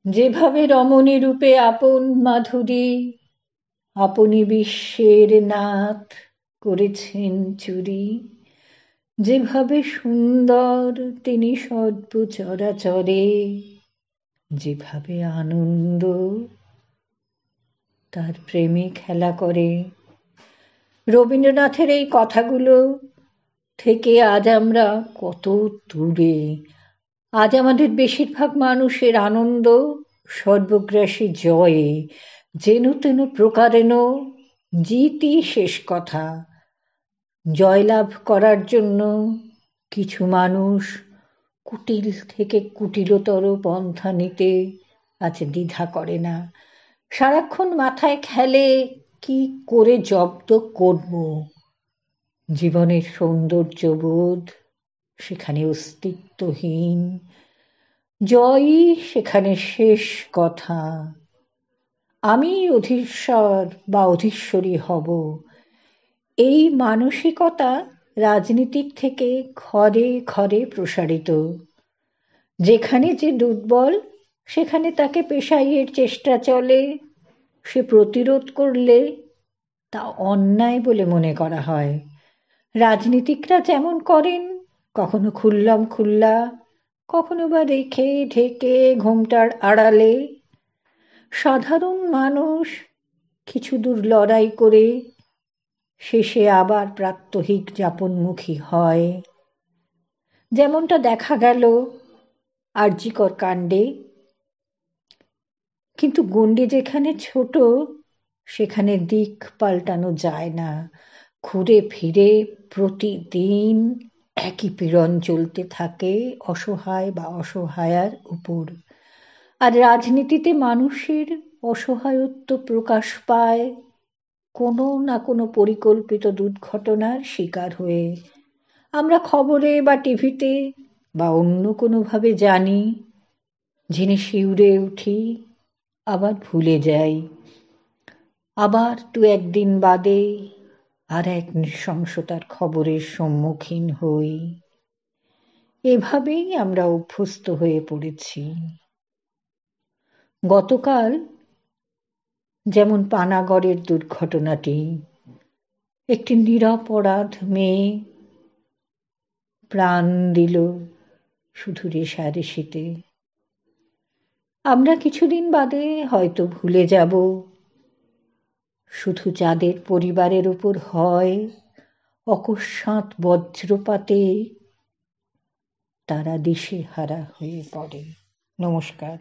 যেভাবে রমণী রূপে আপন মাধুরী আপনি বিশ্বের নাথ করেছেন চুরি, যেভাবে সুন্দর তিনি সর্বচরাচরে, যেভাবে আনন্দ তার প্রেমে খেলা করে। রবীন্দ্রনাথের এই কথাগুলো থেকে আজ আমরা কত দূরে। আজ আমাদের বেশিরভাগ মানুষের আনন্দ সর্বগ্রাসী জয়ে, যেন তেন প্রকারেণ জিতই শেষ কথা। জয়লাভ করার জন্য কিছু মানুষ কুটিল থেকে কুটিলতর পন্থা নিতে আজ দ্বিধা করে না। সারাক্ষণ মাথায় খেলে কি করে জব্দ করব। জীবনের সৌন্দর্যবোধ সেখানে অস্তিত্বহীন, জয়ই সেখানে শেষ কথা। আমি অধীশ্বর বা অধীশ্বরী হব, এই মানসিকতা রাজনীতির থেকে ঘরে ঘরে প্রসারিত। যেখানে যে দুর্বল সেখানে তাকে পেশাইয়ের চেষ্টা চলে, সে প্রতিরোধ করলে তা অন্যায় বলে মনে করা হয়। রাজনীতিকরা যেমন করেন, কখনো খুল্লাম খুল্লা, কখনো বা রেখে ঢেকে ঘোমটার আড়ালে। সাধারণ মানুষ কিছু দূর লড়াই করে শেষে আবার প্রাত্যহিক যাপনমুখী হয়, যেমনটা দেখা গেল আরজিকর কাণ্ডে। কিন্তু গণ্ডি যেখানে ছোট সেখানে দিক পাল্টানো যায় না। ঘুরে ফিরে প্রতিদিন একই পীড়ন চলতে থাকে অসহায় বা অসহায়ার উপর। আর রাজনীতিতে মানুষের অসহায়ত্ব প্রকাশ পায় কোনো না কোনো পরিকল্পিত দুর্ঘটনার শিকার হয়ে। আমরা খবরে বা টিভিতে বা অন্য কোনোভাবে জানি, জেনে শিউরে উঠি, আবার ভুলে যাই। আবার দু একদিন বাদে আর এক নৃশংসতার খবরের সম্মুখীন হই। এভাবেই আমরা অভ্যস্ত হয়ে পড়েছি। গতকাল যেমন পানাগড়ের দুর্ঘটনাটি, একটি নিরপরাধ মেয়ে প্রাণ দিল শুধু রেষারেষিতে। আমরা কিছুদিন বাদে হয়তো ভুলে যাব, শুধু যাদের পরিবারের উপর হয় অকস্মাৎ বজ্রপাতে তারা দিশেহারা হয়ে পড়ে। নমস্কার।